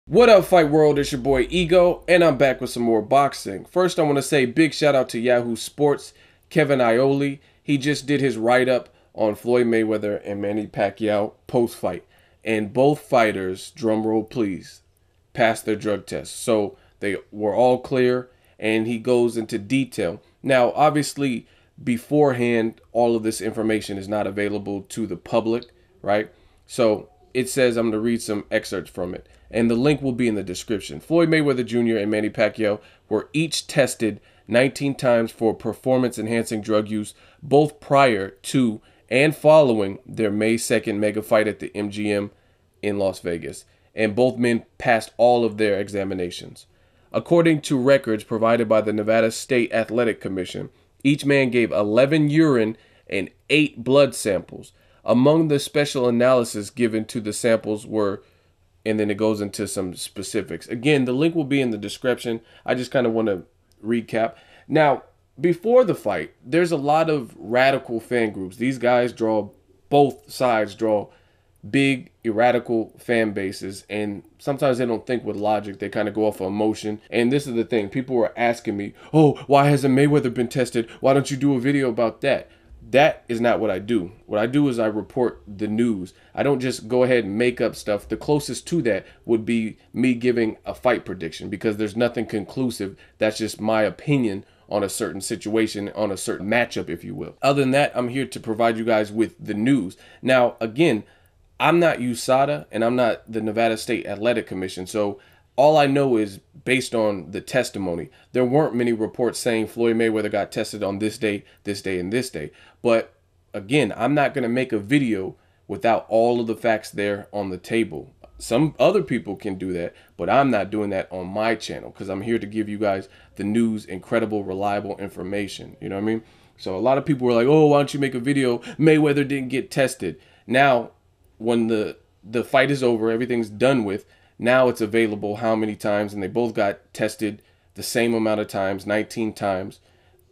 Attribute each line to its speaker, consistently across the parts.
Speaker 1: What up, Fight World? It's your boy Ego, and I'm back with some more boxing. First, I want to say big shout out to Yahoo Sports, Kevin Iole. He just did his write-up on Floyd Mayweather and Manny Pacquiao post-fight. And both fighters, drumroll please, passed their drug tests. So they were all clear, and he goes into detail. Now, obviously, beforehand, all of this information is not available to the public, right? So it says, I'm going to read some excerpts from it, and the link will be in the description. Floyd Mayweather Jr. and Manny Pacquiao were each tested 19 times for performance-enhancing drug use, both prior to and following their May 2nd mega fight at the MGM in Las Vegas, and both men passed all of their examinations. According to records provided by the Nevada State Athletic Commission, each man gave 11 urine and 8 blood samples. Among the special analysis given to the samples were, and then it goes into some specifics. Again, the link will be in the description. I just kind of want to recap. Now, before the fight, there's a lot of radical fan groups. These guys both sides draw big, radical fan bases, and sometimes they don't think with logic. They kind of go off of emotion. And this is the thing. People were asking me, oh, why hasn't Mayweather been tested? Why don't you do a video about that? That is not what I do. What I do is I report the news. I don't just go ahead and make up stuff. The closest to that would be me giving a fight prediction, because there's nothing conclusive. That's just my opinion on a certain situation, on a certain matchup, if you will. Other than that, I'm here to provide you guys with the news. Now, again, I'm not Usada, and I'm not the Nevada State Athletic Commission, so all I know is based on the testimony. There weren't many reports saying Floyd Mayweather got tested on this day, and this day. But again, I'm not going to make a video without all of the facts there on the table. Some other people can do that, but I'm not doing that on my channel, because I'm here to give you guys the news, incredible, reliable information. You know what I mean? So a lot of people were like, oh, why don't you make a video? Mayweather didn't get tested. Now, when the fight is over, everything's done with, now it's available how many times, and they both got tested the same amount of times, 19 times,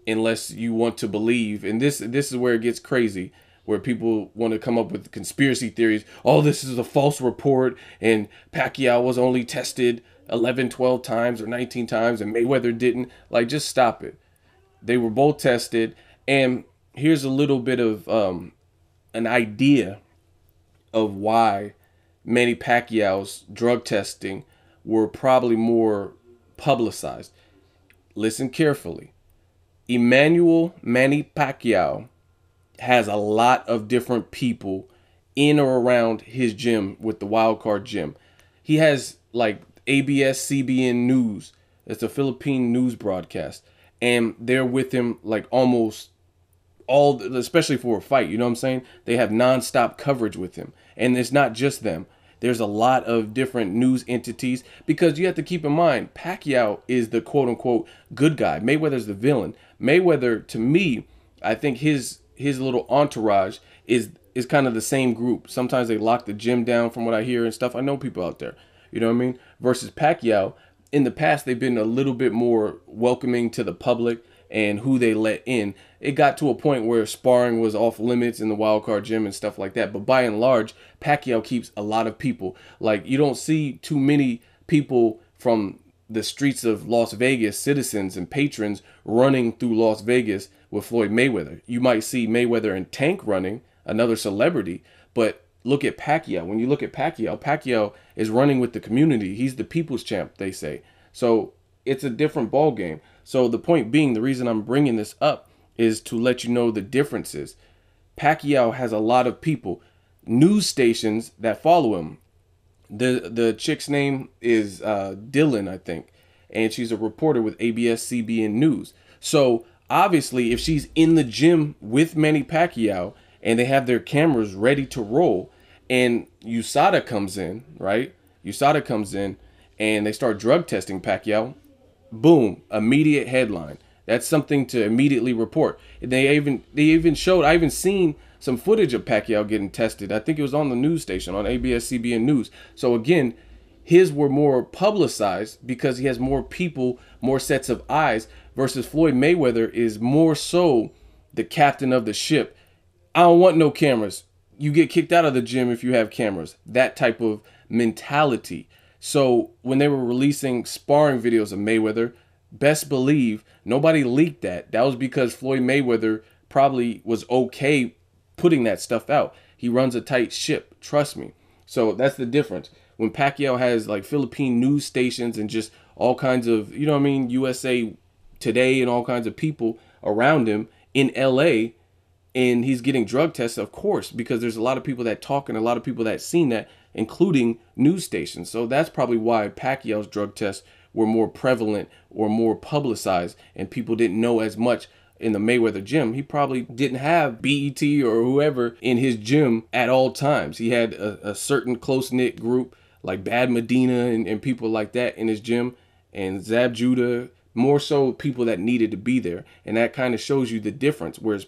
Speaker 1: unless you want to believe. And this is where it gets crazy, where people want to come up with conspiracy theories. Oh, this is a false report, and Pacquiao was only tested 11, 12 times or 19 times, and Mayweather didn't. Like, just stop it. They were both tested, and here's a little bit of an idea of why Manny Pacquiao's drug testing were probably more publicized. Listen carefully. Emmanuel Manny Pacquiao has a lot of different people in or around his gym with the Wild Card Gym. He has like ABS-CBN News. It's a Philippine news broadcast. And they're with him like almost all, especially for a fight, you know what I'm saying? They have nonstop coverage with him. And it's not just them. There's a lot of different news entities, because you have to keep in mind, Pacquiao is the quote-unquote good guy. Mayweather's the villain. Mayweather, to me, I think his little entourage is kind of the same group. Sometimes they lock the gym down, from what I hear and stuff. I know people out there, you know what I mean? Versus Pacquiao, in the past, they've been a little bit more welcoming to the public and who they let in. It got to a point where sparring was off limits in the Wild Card Gym and stuff like that. But by and large, Pacquiao keeps a lot of people. Like, you don't see too many people from the streets of Las Vegas, citizens and patrons, running through Las Vegas with Floyd Mayweather. You might see Mayweather and Tank running, another celebrity, but look at Pacquiao. When you look at Pacquiao, Pacquiao is running with the community. He's the people's champ, they say. So it's a different ball game. So the point being, the reason I'm bringing this up is to let you know the differences. Pacquiao has a lot of people, news stations that follow him. The chick's name is Dylan, I think, and she's a reporter with ABS-CBN News. So obviously, if she's in the gym with Manny Pacquiao and they have their cameras ready to roll, and Usada comes in, right? Usada comes in and they start drug testing Pacquiao. Boom, immediate headline. That's something to immediately report. They even showed, I even seen some footage of Pacquiao getting tested. I think it was on the news station, on ABS-CBN News. So again, his were more publicized because he has more people, more sets of eyes, versus Floyd Mayweather is more so the captain of the ship. I don't want no cameras. You get kicked out of the gym if you have cameras. That type of mentality. So when they were releasing sparring videos of Mayweather, best believe nobody leaked that. That was because Floyd Mayweather probably was okay putting that stuff out. He runs a tight ship, trust me. So that's the difference. When Pacquiao has like Philippine news stations and just all kinds of, you know what I mean, USA Today and all kinds of people around him in LA, and he's getting drug tests, of course, because there's a lot of people that talk and a lot of people that seen that, including news stations. So that's probably why Pacquiao's drug tests were more prevalent or more publicized, and people didn't know as much in the Mayweather gym. He probably didn't have BET or whoever in his gym at all times. He had a certain close-knit group like Bad Medina and people like that in his gym, and Zab Judah, more so people that needed to be there. And that kind of shows you the difference. Whereas,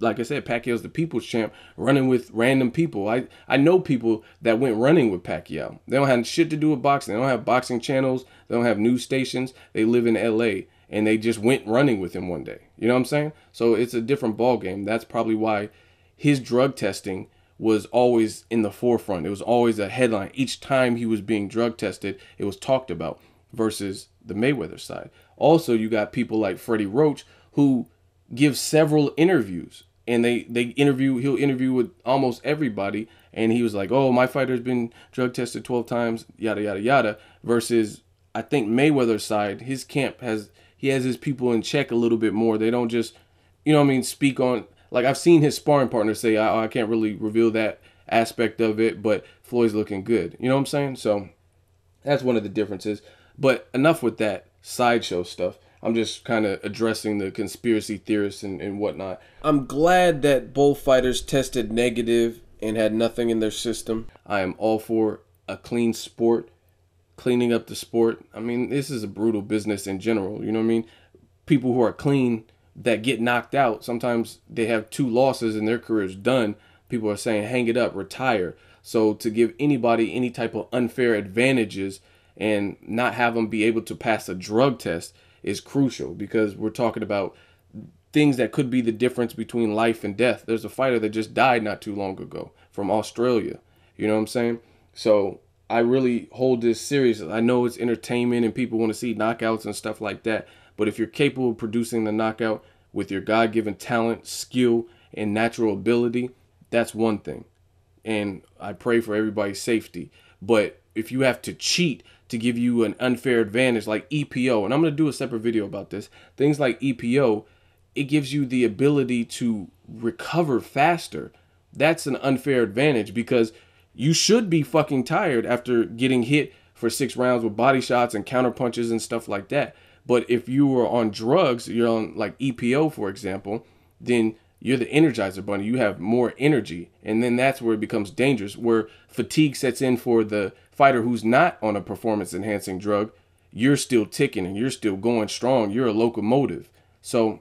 Speaker 1: like I said, Pacquiao's the people's champ running with random people. I know people that went running with Pacquiao. They don't have shit to do with boxing. They don't have boxing channels. They don't have news stations. They live in LA, and they just went running with him one day. You know what I'm saying? So it's a different ball game. That's probably why his drug testing was always in the forefront. It was always a headline. Each time he was being drug tested, it was talked about, versus the Mayweather side. Also, you got people like Freddie Roach who give several interviews, and he'll interview with almost everybody, and he was like, oh, my fighter's been drug tested 12 times, yada yada yada, versus I think Mayweather's side, his camp has his people in check a little bit more. They don't just, you know what I mean, speak on, like I've seen his sparring partner say, I can't really reveal that aspect of it, but Floyd's looking good. You know what I'm saying? So that's one of the differences. But enough with that sideshow stuff. I'm just kind of addressing the conspiracy theorists and whatnot. I'm glad that both fighters tested negative and had nothing in their system. I am all for a clean sport, cleaning up the sport. I mean, this is a brutal business in general. You know what I mean? People who are clean that get knocked out, sometimes they have 2 losses and their career's done. People are saying, hang it up, retire. So to give anybody any type of unfair advantages and not have them be able to pass a drug test is crucial, because we're talking about things that could be the difference between life and death. There's a fighter that just died not too long ago from Australia. You know what I'm saying? So I really hold this serious. I know it's entertainment and people want to see knockouts and stuff like that, but if you're capable of producing the knockout with your God-given talent, skill, and natural ability, that's one thing. And I pray for everybody's safety. But if you have to cheat to give you an unfair advantage like EPO, and I'm going to do a separate video about this, things like EPO, it gives you the ability to recover faster. That's an unfair advantage, because you should be fucking tired after getting hit for 6 rounds with body shots and counter punches and stuff like that. But if you were on drugs, you're on like EPO, for example, then you're the Energizer Bunny. You have more energy. And then that's where it becomes dangerous, where fatigue sets in for the fighter who's not on a performance enhancing drug. You're still ticking and you're still going strong. You're a locomotive. So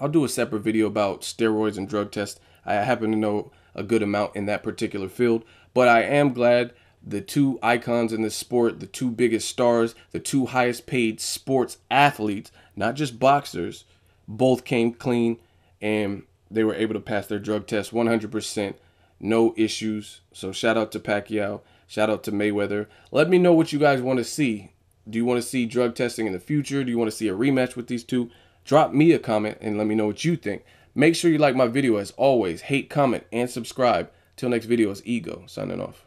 Speaker 1: I'll do a separate video about steroids and drug tests. I happen to know a good amount in that particular field, but I am glad the 2 icons in this sport, the 2 biggest stars, the 2 highest paid sports athletes, not just boxers, both came clean and they were able to pass their drug test 100%, no issues. So shout out to Pacquiao, shout out to Mayweather. Let me know what you guys want to see. Do you want to see drug testing in the future? Do you want to see a rematch with these 2? Drop me a comment and let me know what you think. Make sure you like my video as always. Hate, comment, and subscribe. Till next video, it's Ego signing off.